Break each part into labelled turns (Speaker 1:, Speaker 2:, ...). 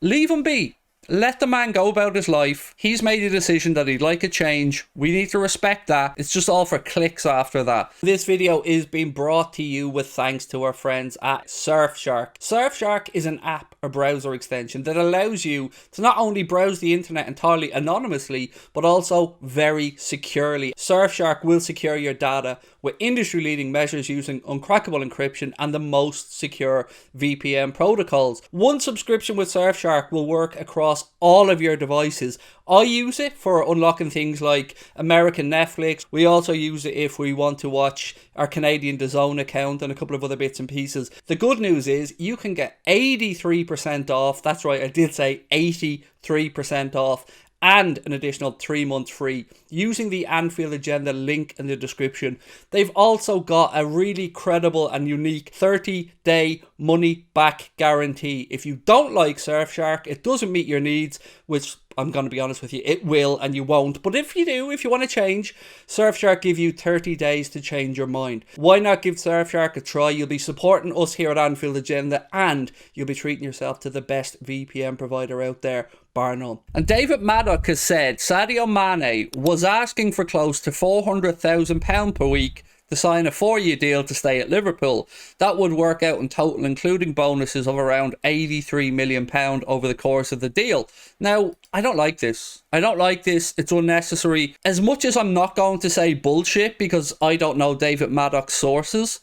Speaker 1: Leave him be. Let the man go about his life. He's made a decision that he'd like a change. We need to respect that. It's just all for clicks after that. This video is being brought to you with thanks to our friends at Surfshark. Surfshark is an app or browser extension that allows you to not only browse the internet entirely anonymously, but also very securely. Surfshark will secure your data with industry-leading measures using uncrackable encryption and the most secure VPN protocols. One subscription with Surfshark will work across all of your devices. I use it for unlocking things like American Netflix. We also use it if we want to watch our Canadian DAZN account and a couple of other bits and pieces. The good news is you can get 83% off. That's right, I did say 83% off. And an additional 3 months free using the Anfield Agenda link in the description. They've also got a really credible and unique 30-day money-back guarantee. If you don't like Surfshark, it doesn't meet your needs, which I'm going to be honest with you, it will and you won't. But if you do, if you want to change, Surfshark give you 30 days to change your mind. Why not give Surfshark a try? You'll be supporting us here at Anfield Agenda and you'll be treating yourself to the best VPN provider out there, bar none. And David Maddock has said Sadio Mane was asking for close to £400,000 per week to sign a 4-year deal to stay at Liverpool. That would work out in total, including bonuses, of around £83 million over the course of the deal. Now, I don't like this. I don't like this. It's unnecessary. As much as I'm not going to say bullshit because I don't know David Maddock's sources,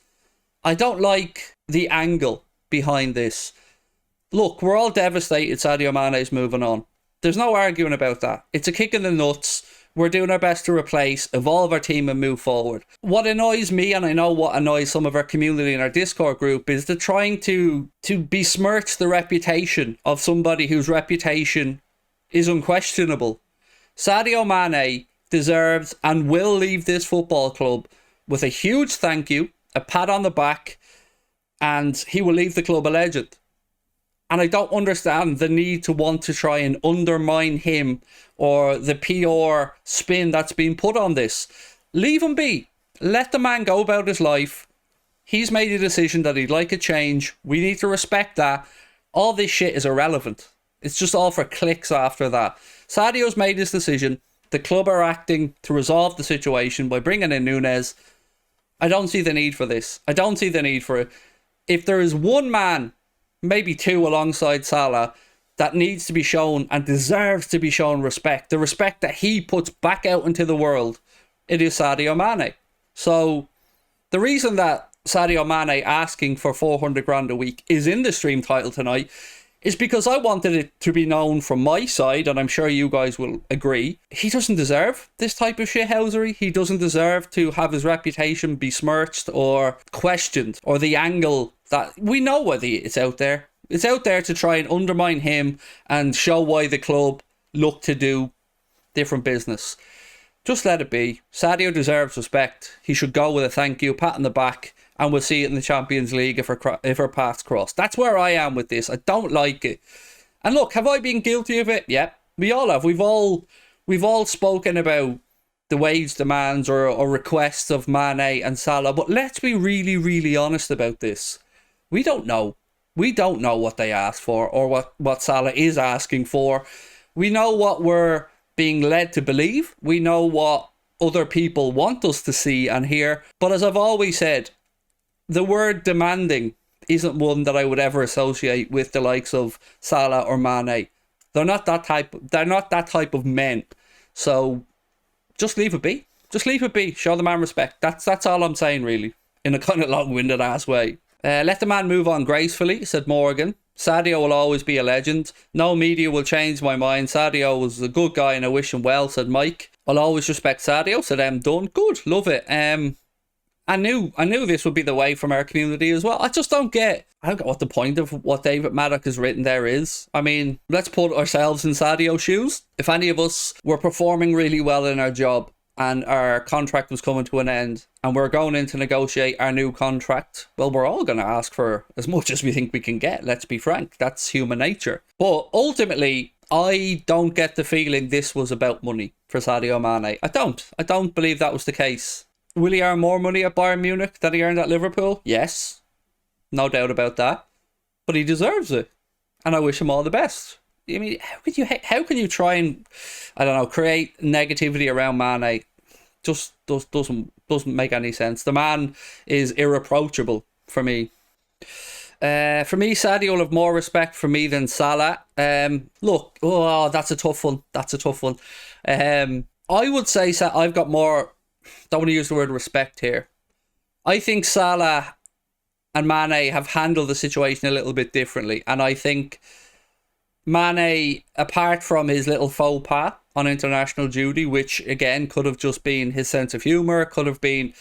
Speaker 1: I don't like the angle behind this. Look, we're all devastated Sadio Mane is moving on. There's no arguing about that. It's a kick in the nuts. We're doing our best to replace, evolve our team and move forward. What annoys me, and I know what annoys some of our community in our Discord group, is they're trying to besmirch the reputation of somebody whose reputation is unquestionable. Sadio Mane deserves and will leave this football club with a huge thank you, a pat on the back, and he will leave the club a legend. And I don't understand the need to want to try and undermine him or the PR spin that's been put on this. Leave him be. Let the man go about his life. He's made a decision that he'd like a change. We need to respect that. All this shit is irrelevant. It's just all for clicks after that. Sadio's made his decision. The club are acting to resolve the situation by bringing in Nunez. I don't see the need for this. I don't see the need for it. If there is one man, maybe two alongside Salah, that needs to be shown and deserves to be shown respect, the respect that he puts back out into the world, it is Sadio Mane. So the reason that Sadio Mane asking for 400 grand a week is in the stream title tonight is because I wanted it to be known from my side, and I'm sure you guys will agree, he doesn't deserve this type of shithousery. He doesn't deserve to have his reputation besmirched or questioned, or the angle that we know whether it's out there. It's out there to try and undermine him and show why the club look to do different business. Just let it be. Sadio deserves respect. He should go with a thank you, pat on the back, and we'll see it in the Champions League if our paths cross. That's where I am with this. I don't like it. And look, have I been guilty of it? Yeah, we all have. We've all spoken about the wage demands or requests of Mane and Salah. But let's be really, really honest about this. We don't know. We don't know what they asked for or what Salah is asking for. We know what we're being led to believe. We know what other people want us to see and hear. But as I've always said, the word demanding isn't one that I would ever associate with the likes of Salah or Mane. They're not that type of men. So just leave it be. Just leave it be. Show the man respect. That's all I'm saying, really, in a kind of long-winded ass way. Let the man move on gracefully, said Morgan. Sadio will always be a legend. No media will change my mind. Sadio was a good guy and I wish him well, said Mike. I'll always respect Sadio, said M. Dunn. Good, love it. I knew this would be the way from our community as well. I don't get what the point of what David Maddock has written there is. I mean, let's put ourselves in Sadio's shoes. If any of us were performing really well in our job and our contract was coming to an end and we're going in to negotiate our new contract, well, we're all going to ask for as much as we think we can get. Let's be frank. That's human nature. But ultimately, I don't get the feeling this was about money for Sadio Mane. I don't believe that was the case. Will he earn more money at Bayern Munich than he earned at Liverpool? Yes. No doubt about that. But he deserves it. And I wish him all the best. I mean, how can you try and, I don't know, create negativity around Mane? Just doesn't make any sense. The man is irreproachable for me. For me, Sadio will have more respect for me than Salah. Look, oh, that's a tough one. That's a tough one. I would say I've got more. Don't want to use the word respect here. I think Salah and Mane have handled the situation a little bit differently, and I think Mane, apart from his little faux pas on international duty, which again could have just been his sense of humour, could have been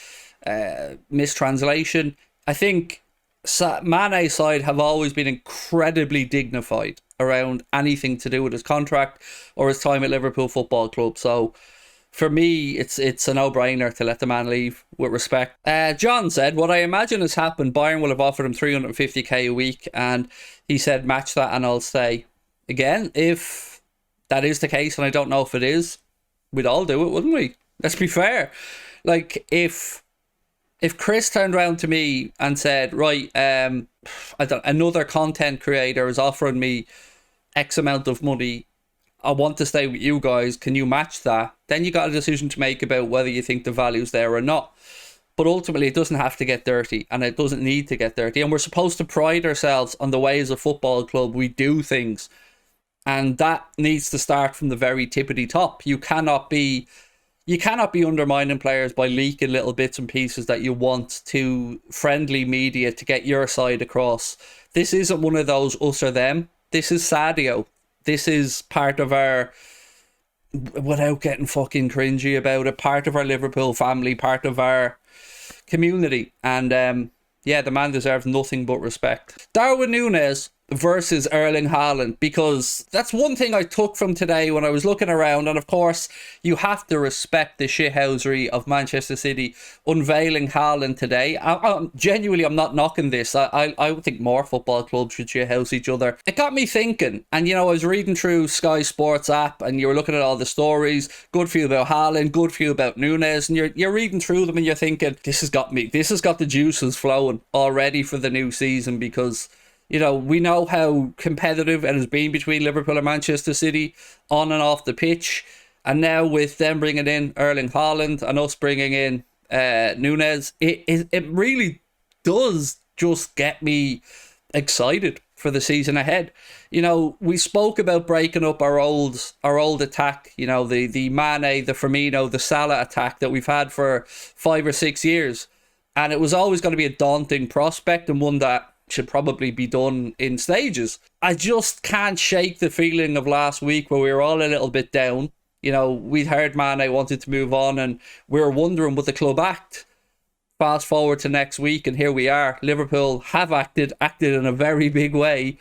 Speaker 1: mistranslation. I think Mane's side have always been incredibly dignified around anything to do with his contract or his time at Liverpool Football Club. So for me, it's a no-brainer to let the man leave with respect. John said, what I imagine has happened, Bayern will have offered him 350k a week, and he said, match that and I'll stay. Again, if that is the case, and I don't know if it is, we'd all do it, wouldn't we? Let's be fair. Like, if Chris turned around to me and said, right, another content creator is offering me X amount of money, I want to stay with you guys, can you match that? Then you got a decision to make about whether you think the value's there or not. But ultimately, it doesn't have to get dirty, and it doesn't need to get dirty. And we're supposed to pride ourselves on the way as a football club we do things. And that needs to start from the very tippity top. You cannot be undermining players by leaking little bits and pieces that you want to friendly media to get your side across. This isn't one of those us or them. This is Sadio. This is part of our, without getting fucking cringy about it, part of our Liverpool family, part of our community. And yeah, the man deserves nothing but respect. Darwin Nunez versus Erling Haaland, because that's one thing I took from today when I was looking around. And of course, you have to respect the shithousery of Manchester City unveiling Haaland today. Genuinely, I'm not knocking this. I would think more football clubs should shithouse each other. It got me thinking, and you know, I was reading through Sky Sports app, and you were looking at all the stories. Good for you about Haaland, good for you about Nunez, and you're reading through them, and you're thinking, this has got the juices flowing already for the new season, because you know, we know how competitive it has been between Liverpool and Manchester City on and off the pitch. And now with them bringing in Erling Haaland and us bringing in Nunez, it really does just get me excited for the season ahead. You know, we spoke about breaking up our old attack, you know, the Mane, the Firmino, the Salah attack that we've had for 5 or 6 years. And it was always going to be a daunting prospect, and one that should probably be done in stages. I just can't shake the feeling of last week where we were all a little bit down. You know, we'd heard Mane wanted to move on, and we were wondering, would the club act? Fast forward to next week, and here we are. Liverpool have acted in a very big way,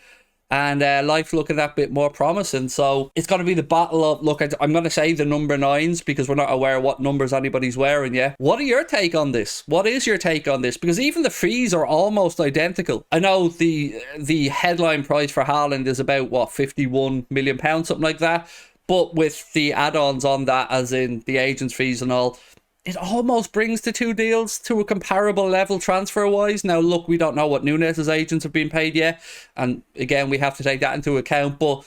Speaker 1: and life's looking that bit more promising. So it's going to be the battle of, look, I'm going to say the number 9s because we're not aware what numbers anybody's wearing yet. What are your take on this? What is your take on this? Because even the fees are almost identical. I know the headline price for Haaland is about, what, £51 million, something like that. But with the add-ons on that, as in the agent's fees and all, it almost brings the two deals to a comparable level transfer-wise. Now, look, we don't know what Nunez's agents have been paid yet. And again, we have to take that into account. But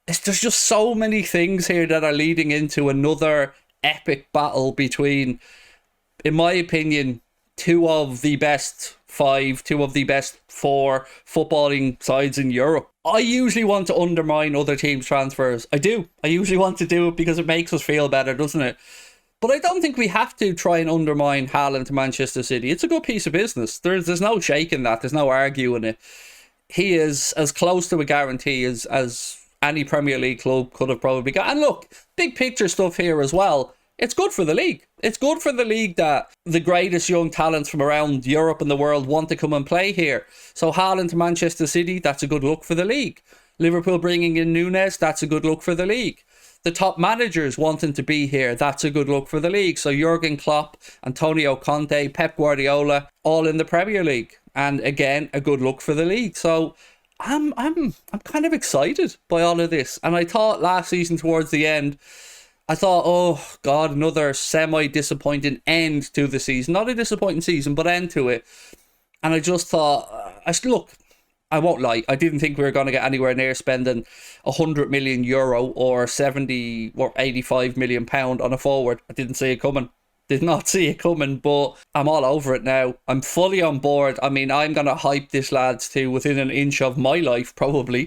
Speaker 1: there's just so many things here that are leading into another epic battle between, in my opinion, two of the best 4 footballing sides in Europe. I usually want to undermine other teams' transfers. I do. I usually want to do it because it makes us feel better, doesn't it? But I don't think we have to try and undermine Haaland to Manchester City. It's a good piece of business. There's no shaking that. There's no arguing it. He is as close to a guarantee as any Premier League club could have probably got. And look, big picture stuff here as well. It's good for the league. It's good for the league that the greatest young talents from around Europe and the world want to come and play here. So Haaland to Manchester City, that's a good look for the league. Liverpool bringing in Nunez, that's a good look for the league. The top managers wanting to be here, that's a good look for the league. So Jurgen Klopp, Antonio Conte, Pep Guardiola, all in the Premier League, and again, a good look for the league. So I'm kind of excited by all of this. And I thought last season towards the end, I thought, oh God, another semi-disappointing end to the season. Not a disappointing season, but end to it. And I just thought, look, I won't lie, I didn't think we were going to get anywhere near spending €100 million or 70 or 85 million pound on a forward. I didn't see it coming. Did not see it coming, but I'm all over it now. I'm fully on board. I mean, I'm going to hype this, lads, to within an inch of my life, probably.